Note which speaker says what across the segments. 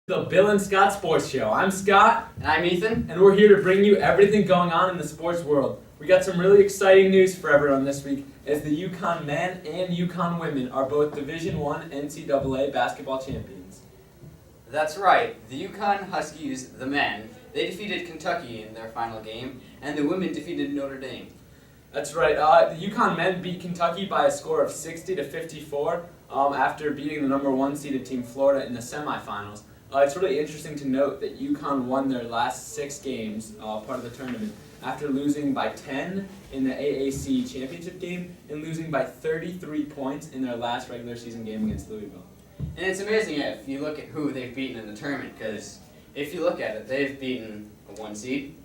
Speaker 1: The Bill and Scott Sports Show. I'm Scott.
Speaker 2: And I'm Ethan.
Speaker 1: And we're here to bring you everything going on in the sports world. We got some really exciting news for everyone this week as the UConn men and UConn women are both Division I NCAA basketball champions.
Speaker 2: That's right. The UConn Huskies, the men, they defeated Kentucky in their final game, and the women defeated Notre Dame.
Speaker 1: That's right. The UConn men beat Kentucky by a score of 60-54 after beating the number 1 seeded team Florida in the semifinals. It's really interesting to note that UConn won their last 6 games, part of the tournament, after losing by 10 in the AAC championship game and losing by 33 points in their last regular season game against Louisville.
Speaker 2: And it's amazing if you look at who they've beaten in the tournament, because if you look at it, they've beaten a 1 seed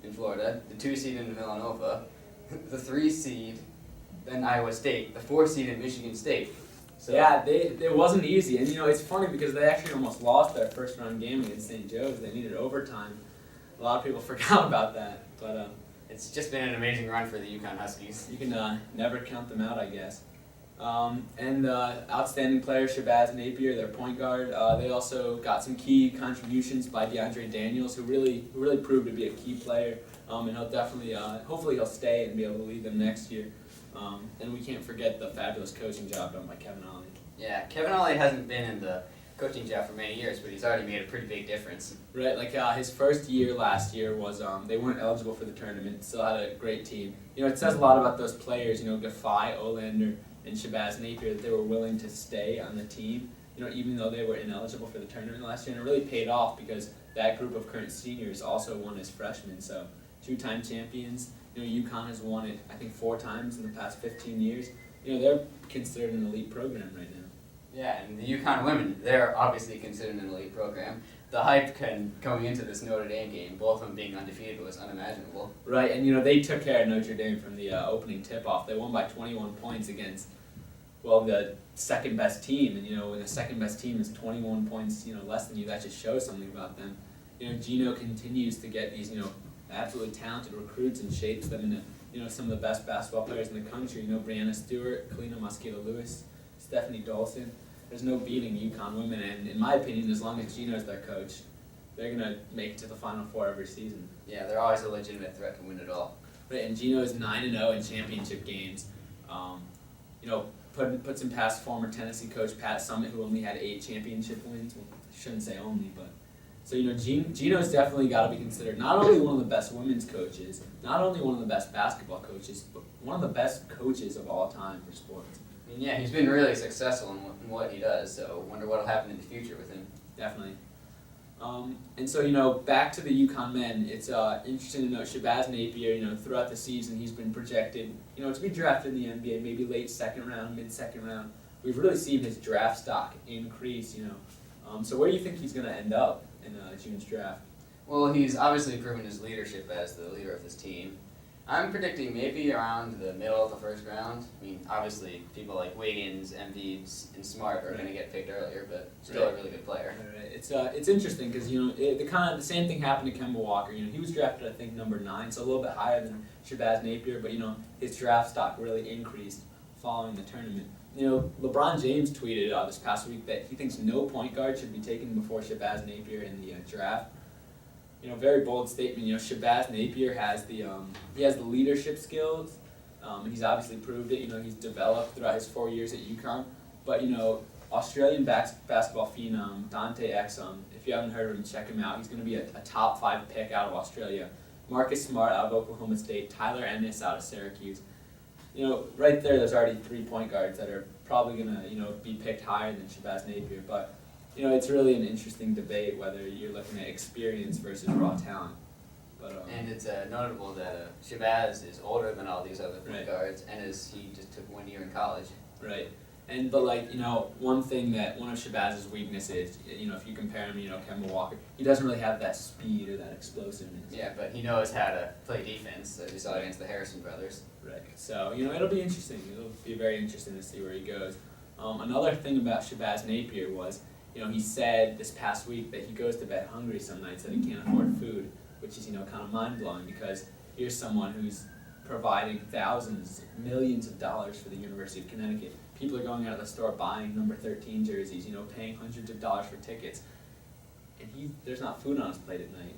Speaker 2: in Florida, the 2 seed in Villanova, the 3 seed in Iowa State, the 4 seed in Michigan State.
Speaker 1: So yeah, it wasn't easy, and it's funny because they actually almost lost their first round game against St. Joe's. They needed overtime. A lot of people forgot about that, but
Speaker 2: it's just been an amazing run for the UConn Huskies.
Speaker 1: You can never count them out, I guess. And outstanding player Shabazz Napier, their point guard. They also got some key contributions by DeAndre Daniels, who really proved to be a key player. And he'll definitely, hopefully, he'll stay and be able to lead them next year. And we can't forget the fabulous coaching job done by Kevin Ollie.
Speaker 2: Yeah, Kevin Ollie hasn't been in the coaching job for many years, but he's already made a pretty big difference.
Speaker 1: Right, his first year last year was they weren't eligible for the tournament, still had a great team. It says a lot about those players, Gaffai, Olander, and Shabazz Napier, that they were willing to stay on the team, even though they were ineligible for the tournament last year. And it really paid off because that group of current seniors also won as freshmen, so 2-time champions. UConn has won it, I think, 4 times in the past 15 years. They're considered an elite program right now.
Speaker 2: Yeah, and the UConn women, they're obviously considered an elite program. The hype coming into this Notre Dame game, both of them being undefeated, was unimaginable.
Speaker 1: Right, and they took care of Notre Dame from the opening tip-off. They won by 21 points against, the second-best team. And, when the second-best team is 21 points, less than you, that just shows something about them. Gino continues to get these, absolutely talented recruits and shapes them into, some of the best basketball players in the country. Brianna Stewart, Kalina Mosquito-Lewis, Stephanie Dolson. There's no beating UConn women, and in my opinion, as long as Gino's their coach, they're going to make it to the Final Four every season.
Speaker 2: Yeah, they're always a legitimate threat to win it all.
Speaker 1: Right, and Gino is 9-0 in championship games. Puts in past former Tennessee coach Pat Summitt, who only had 8 championship wins. Well, I shouldn't say only, but... So, Gino's definitely got to be considered not only one of the best women's coaches, not only one of the best basketball coaches, but one of the best coaches of all time for sports.
Speaker 2: I mean, yeah, he's been really successful in what he does, so I wonder what will happen in the future with him.
Speaker 1: Definitely. And so, back to the UConn men, it's interesting to note Shabazz Napier, throughout the season he's been projected, to be drafted in the NBA, maybe late second round, mid-second round. We've really seen his draft stock increase, So where do you think he's going to end up in June's draft?
Speaker 2: Well, he's obviously proven his leadership as the leader of this team. I'm predicting maybe around the middle of the first round. I mean, obviously, people like Wiggins, Embiid, and Smart are going to get picked earlier, but still a really good player.
Speaker 1: Right. It's interesting because the same thing happened to Kemba Walker. He was drafted, I think, number 9, so a little bit higher than Shabazz Napier, but his draft stock really increased following the tournament. LeBron James tweeted this past week that he thinks no point guard should be taken before Shabazz Napier in the draft. Very bold statement. Shabazz Napier has the leadership skills, and he's obviously proved it. He's developed throughout his 4 years at UConn. But Australian basketball phenom Dante Exum. If you haven't heard of him, check him out. He's going to be a top 5 pick out of Australia. Marcus Smart out of Oklahoma State. Tyler Ennis out of Syracuse. Right there's already 3 point guards that are probably going to be picked higher than Shabazz Napier. But it's really an interesting debate whether you're looking at experience versus raw talent. But,
Speaker 2: and it's notable that Shabazz is older than all these other point guards, and he just took 1 year in college.
Speaker 1: Right. But one thing that one of Shabazz's weaknesses, if you compare him, Kemba Walker, he doesn't really have that speed or that explosiveness.
Speaker 2: Yeah, but he knows how to play defense, as you saw against the Harrison brothers.
Speaker 1: Right. So, it'll be interesting. It'll be very interesting to see where he goes. Another thing about Shabazz Napier was, he said this past week that he goes to bed hungry some nights, that he can't afford food, which is, kind of mind-blowing because here's someone who's providing thousands, millions of dollars for the University of Connecticut. People are going out of the store buying number 13 jerseys, paying hundreds of dollars for tickets. there's not food on his plate at night.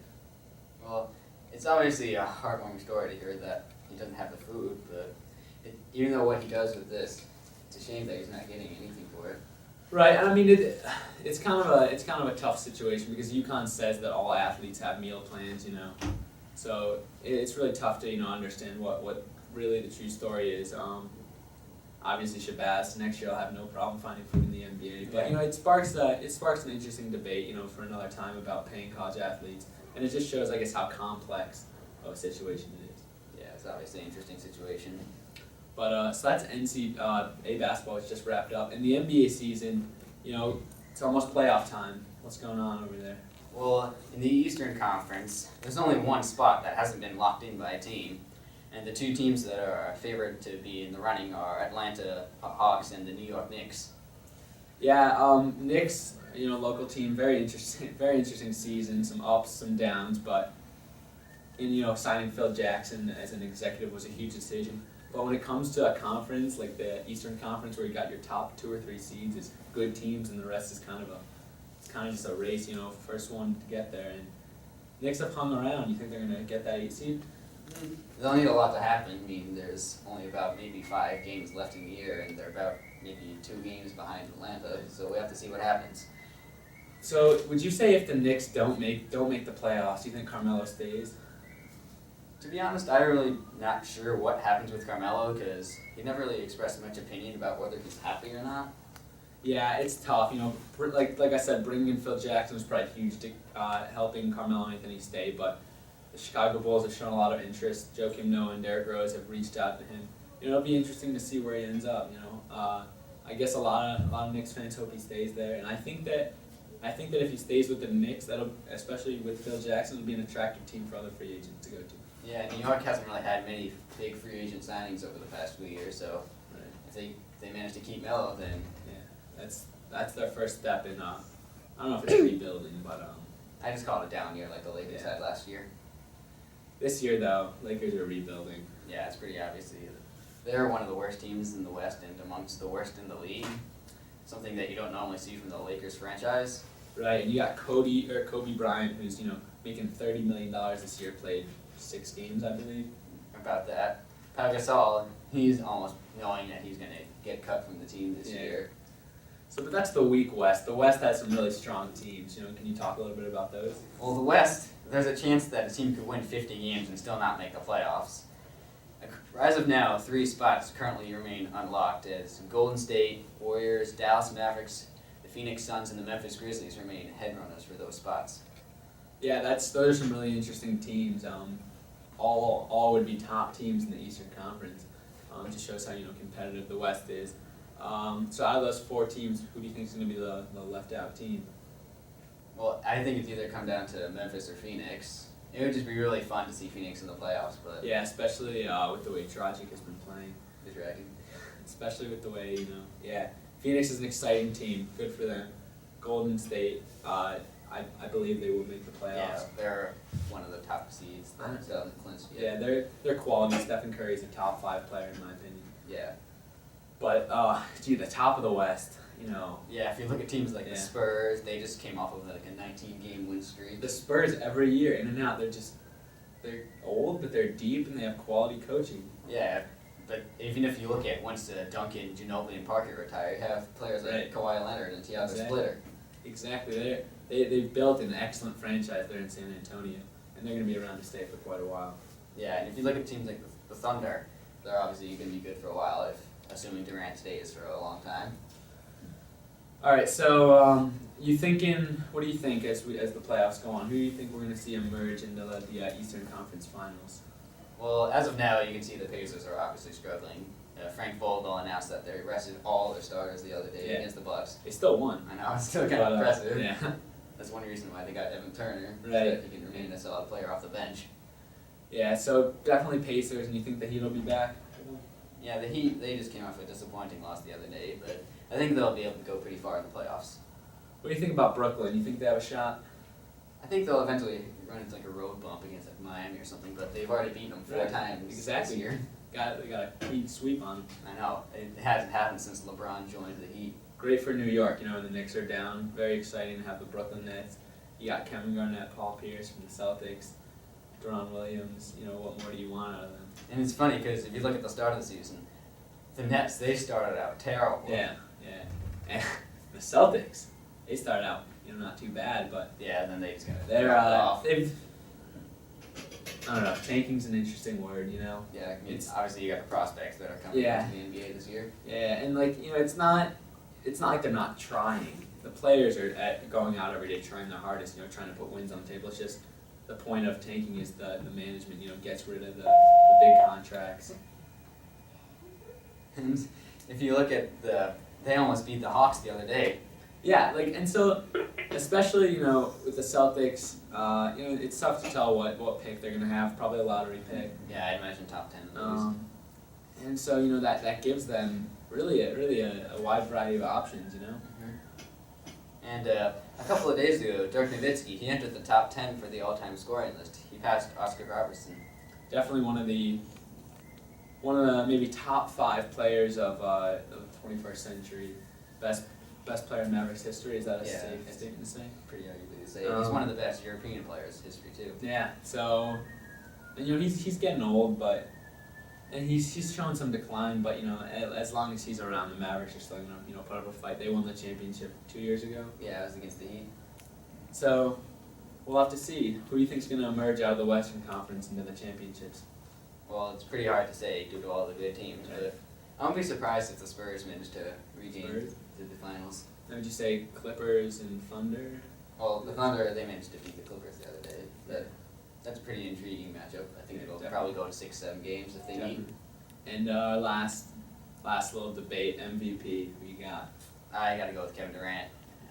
Speaker 2: Well, it's obviously a heartwarming story to hear that he doesn't have the food, but even though what he does with this, it's a shame that he's not getting anything for it.
Speaker 1: Right, and I mean it's kind of a tough situation because UConn says that all athletes have meal plans, so it's really tough to understand what really the true story is. Obviously Shabazz next year will have no problem finding food in the NBA, but it sparks an interesting debate for another time about paying college athletes, and it just shows I guess how complex of a situation it is.
Speaker 2: Yeah, it's obviously an interesting situation.
Speaker 1: But so that's NCAA basketball. It's just wrapped up, and the NBA season, it's almost playoff time. What's going on over there?
Speaker 2: Well, in the Eastern Conference, there's only one spot that hasn't been locked in by a team, and the two teams that are favored to be in the running are Atlanta Hawks and the New York Knicks.
Speaker 1: Yeah, Knicks, local team, very interesting season. Some ups, some downs, but signing Phil Jackson as an executive was a huge decision. But when it comes to a conference like the Eastern Conference, where you got your top 2 or 3 seeds is good teams, and the rest is kind of just a race. First one to get there. And Knicks have hung around. You think they're gonna get that 8 seed?
Speaker 2: They'll need a lot to happen. I mean, there's only about maybe 5 games left in the year, and they're about maybe 2 games behind Atlanta. So we have to see what happens.
Speaker 1: So would you say if the Knicks don't make the playoffs, do you think Carmelo stays?
Speaker 2: To be honest, I'm really not sure what happens with Carmelo because he never really expressed much opinion about whether he's happy or not.
Speaker 1: Yeah, it's tough. Like I said, bringing in Phil Jackson was probably huge to helping Carmelo Anthony stay. But the Chicago Bulls have shown a lot of interest. Joakim Noah and Derrick Rose have reached out to him. It'll be interesting to see where he ends up. I guess a lot of Knicks fans hope he stays there, and I think that if he stays with the Knicks, that'll, especially with Phil Jackson, it'll be an attractive team for other free agents to go to.
Speaker 2: Yeah, New York hasn't really had many big free agent signings over the past few years, so
Speaker 1: Right.
Speaker 2: if they manage to keep Melo, then
Speaker 1: That's their first step in. I don't know if it's rebuilding, but
Speaker 2: I just call it a down year like the Lakers had last year.
Speaker 1: this year though, Lakers are rebuilding.
Speaker 2: Yeah, it's pretty obvious. They're one of the worst teams in the West and amongst the worst in the league. Something that you don't normally see from the Lakers franchise.
Speaker 1: Right, and you got Kobe Bryant, who's making $30 million this year, played 6 games, I believe.
Speaker 2: About that, Pau Gasol, he's almost knowing that he's going to get cut from the team this year.
Speaker 1: So, but that's the weak West. The West has some really strong teams. Can you talk a little bit about those?
Speaker 2: Well, the West, there's a chance that a team could win 50 games and still not make the playoffs. As of now, 3 spots currently remain unlocked as Golden State, Warriors, Dallas Mavericks, the Phoenix Suns, and the Memphis Grizzlies remain headrunners for those spots.
Speaker 1: Yeah, those are some really interesting teams. All would be top teams in the Eastern Conference. Just shows how competitive the West is. So out of those 4 teams, who do you think is going to be the left out team?
Speaker 2: Well, I think it's either come down to Memphis or Phoenix. It would just be really fun to see Phoenix in the playoffs, but
Speaker 1: Yeah, especially with the way Dragic has been playing.
Speaker 2: the Dragon.
Speaker 1: Especially with the way Phoenix is an exciting team. Good for them. Golden State, I believe they will make the playoffs.
Speaker 2: Yeah, they're one of the top seeds that still haven't clinched yet.
Speaker 1: Yeah, they're quality. Stephen Curry's a top 5 player in my opinion.
Speaker 2: Yeah.
Speaker 1: But the top of the West,
Speaker 2: Yeah, if you look at teams like
Speaker 1: Yeah.
Speaker 2: the Spurs, they just came off of like a 19-game win streak.
Speaker 1: the Spurs every year in and out. They're old, but they're deep and they have quality coaching.
Speaker 2: Yeah, but even if you look at once Duncan, Ginobili, and Parker retire, you have players like
Speaker 1: Right.
Speaker 2: Kawhi Leonard and Tiago
Speaker 1: Exactly.
Speaker 2: Splitter.
Speaker 1: Exactly. They've built an excellent franchise there in San Antonio, and they're going to be around to stay for quite a while.
Speaker 2: Yeah, and if you look at teams like the Thunder, they're obviously going to be good for a while, assuming Durant stays for a long time.
Speaker 1: All right, so what do you think as the playoffs go on? Who do you think we're going to see emerge into the Eastern Conference Finals?
Speaker 2: Well, as of now, you can see the Pacers are obviously struggling. Frank Vogel announced that they rested all their starters the other day
Speaker 1: Yeah.
Speaker 2: against the Bucks.
Speaker 1: They still won.
Speaker 2: I know, it's still kind
Speaker 1: But,
Speaker 2: of impressive.
Speaker 1: Yeah.
Speaker 2: That's one reason why they got Evan Turner, so
Speaker 1: Right.
Speaker 2: that he can remain a solid player off the bench.
Speaker 1: Yeah, so definitely Pacers, and you think the Heat will be back?
Speaker 2: Yeah, the Heat, they just came off a disappointing loss the other day, but I think they'll be able to go pretty far in the playoffs.
Speaker 1: What do you think about Brooklyn? You think they have a shot?
Speaker 2: I think they'll eventually run into like a road bump against like Miami or something, but they've already beaten them 4
Speaker 1: Right.
Speaker 2: times
Speaker 1: Exactly.
Speaker 2: this year.
Speaker 1: They got a clean sweep on them.
Speaker 2: I know, it hasn't happened since LeBron joined the Heat.
Speaker 1: Great for New York, and the Knicks are down. Very exciting to have the Brooklyn Nets. You got Kevin Garnett, Paul Pierce from the Celtics, Deron Williams. You know, what more do you want out of them?
Speaker 2: And it's funny because if you look at the start of the season, the Nets, they started out terrible.
Speaker 1: Yeah. And the Celtics, they started out, not too bad, but
Speaker 2: Yeah, and then they just got
Speaker 1: they've I don't know. Tanking's an interesting word,
Speaker 2: Yeah, I mean, obviously you got the prospects that are coming
Speaker 1: Yeah.
Speaker 2: into the NBA this year.
Speaker 1: Yeah, and it's not like they're not trying. The players are going out every day trying their hardest, trying to put wins on the table. It's just the point of tanking is the management, gets rid of the big contracts.
Speaker 2: And if you look at they almost beat the Hawks the other day.
Speaker 1: Yeah, and so, especially, with the Celtics, it's tough to tell what pick they're going to have, probably a lottery pick.
Speaker 2: Yeah, I'd imagine top 10 at least.
Speaker 1: And so, that gives them really a wide variety of options,
Speaker 2: And a couple of days ago, Dirk Nowitzki, he entered the top 10 for the all-time scoring list. He passed Oscar Robertson.
Speaker 1: Definitely one of the maybe top 5 players of the 21st century. Best player in Mavericks history. Is that a safe statement to say?
Speaker 2: Pretty arguably to say. He's one of the best European players in history too.
Speaker 1: Yeah. So, and he's getting old, and he's showing some decline. But as long as he's around, the Mavericks are still gonna put up a fight. They won the championship 2 years ago.
Speaker 2: Yeah, it was against the Heat.
Speaker 1: So, we'll have to see. Who do you think's gonna emerge out of the Western Conference into the championships?
Speaker 2: Well, it's pretty hard to say due to all the good teams, but I won't be surprised if the Spurs manage to regain to the finals.
Speaker 1: Then would you say Clippers and Thunder?
Speaker 2: Well, the Thunder, they managed to beat the Clippers the other day. That's a pretty intriguing matchup. I think it'll probably go to 6-7 games if they need.
Speaker 1: And our last little debate, MVP, who you got?
Speaker 2: I got to go with Kevin Durant.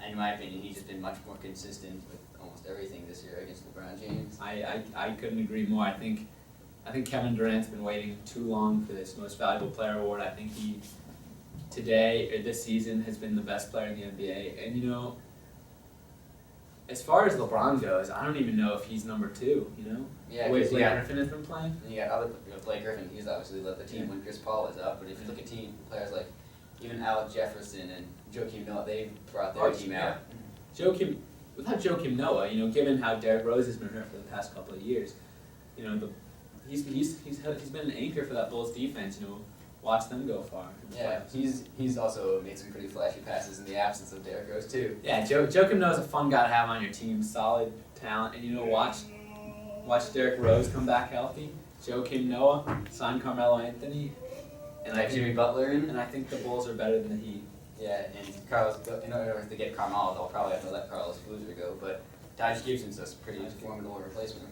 Speaker 2: In my opinion, he's just been much more consistent with almost everything this year against LeBron James.
Speaker 1: I couldn't agree more. I think Kevin Durant's been waiting too long for this Most Valuable Player award. I think he this season has been the best player in the NBA. And as far as LeBron goes, I don't even know if he's number 2.
Speaker 2: Yeah,
Speaker 1: the way Blake
Speaker 2: yeah.
Speaker 1: Griffin has been playing.
Speaker 2: And you got Blake Griffin. He's obviously led the team when Chris Paul was up. But if you look at players like even Alec Jefferson and Joakim Noah, they brought their team out.
Speaker 1: Without Joakim Noah, given how Derrick Rose has been hurt for the past couple of years, he's been an anchor for that Bulls defense. Watch them go far.
Speaker 2: Yeah, he's also made some pretty flashy passes in the absence of Derrick Rose too.
Speaker 1: Yeah, Joakim Noah's a fun guy to have on your team. Solid talent, and watch Derrick Rose come back healthy. Joakim Noah, sign Carmelo Anthony,
Speaker 2: And like Jimmy Butler in.
Speaker 1: And I think the Bulls are better than the Heat.
Speaker 2: Yeah, and in order to get Carmelo, they'll probably have to let Carlos Boozer go, but Taj Gibson's a pretty formidable replacement.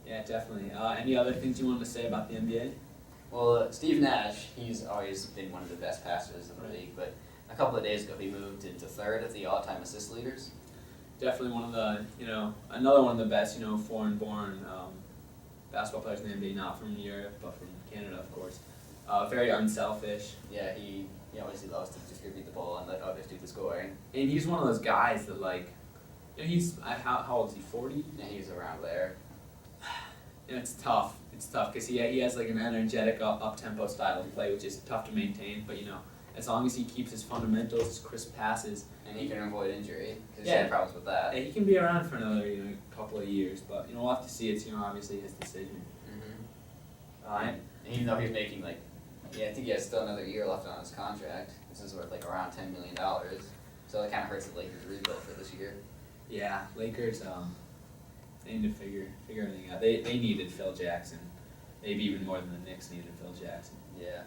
Speaker 1: Yeah, definitely. Any other things you wanted to say about the NBA?
Speaker 2: Well, Steve Nash, he's always been one of the best passers in the league, but a couple of days ago he moved into third of the all-time assist leaders.
Speaker 1: Definitely one of the, another one of the best, foreign-born basketball players in the NBA, not from Europe, but from Canada, of course. Very unselfish.
Speaker 2: Yeah, he obviously loves to distribute the ball and let others do the scoring.
Speaker 1: And he's one of those guys that, he's, how old is he, 40?
Speaker 2: Yeah, he's around there.
Speaker 1: And it's tough. It's tough because he has an energetic up-tempo style of play, which is tough to maintain. But as long as he keeps his fundamentals, his crisp passes,
Speaker 2: and he can avoid injury because he's had problems with that.
Speaker 1: Yeah, he can be around for another couple of years. But we'll have to see. It's obviously his decision.
Speaker 2: And even though he's making I think he has still another year left on his contract. This is worth around $10 million. So it kind of hurts the Lakers' rebuild for this year.
Speaker 1: Yeah, Lakers. They need to figure everything out. They needed Phil Jackson, maybe even more than the Knicks needed Phil Jackson.
Speaker 2: Yeah.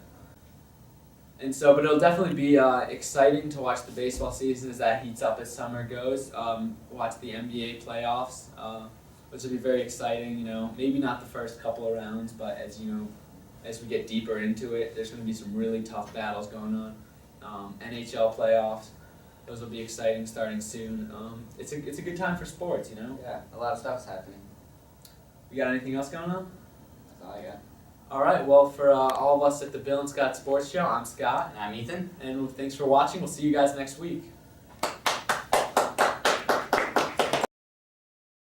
Speaker 1: And so, but it'll definitely be exciting to watch the baseball season as that heats up as summer goes. Watch the NBA playoffs, which will be very exciting. Maybe not the first couple of rounds, but as we get deeper into it, there's going to be some really tough battles going on. NHL playoffs. Those will be exciting starting soon. It's a good time for sports,
Speaker 2: Yeah, a lot of stuff's happening.
Speaker 1: We got anything else going on?
Speaker 2: That's all I got.
Speaker 1: All right, well, for all of us at the Bill and Scott Sports Show, I'm Scott.
Speaker 2: And I'm Ethan.
Speaker 1: And thanks for watching. We'll see you guys next week.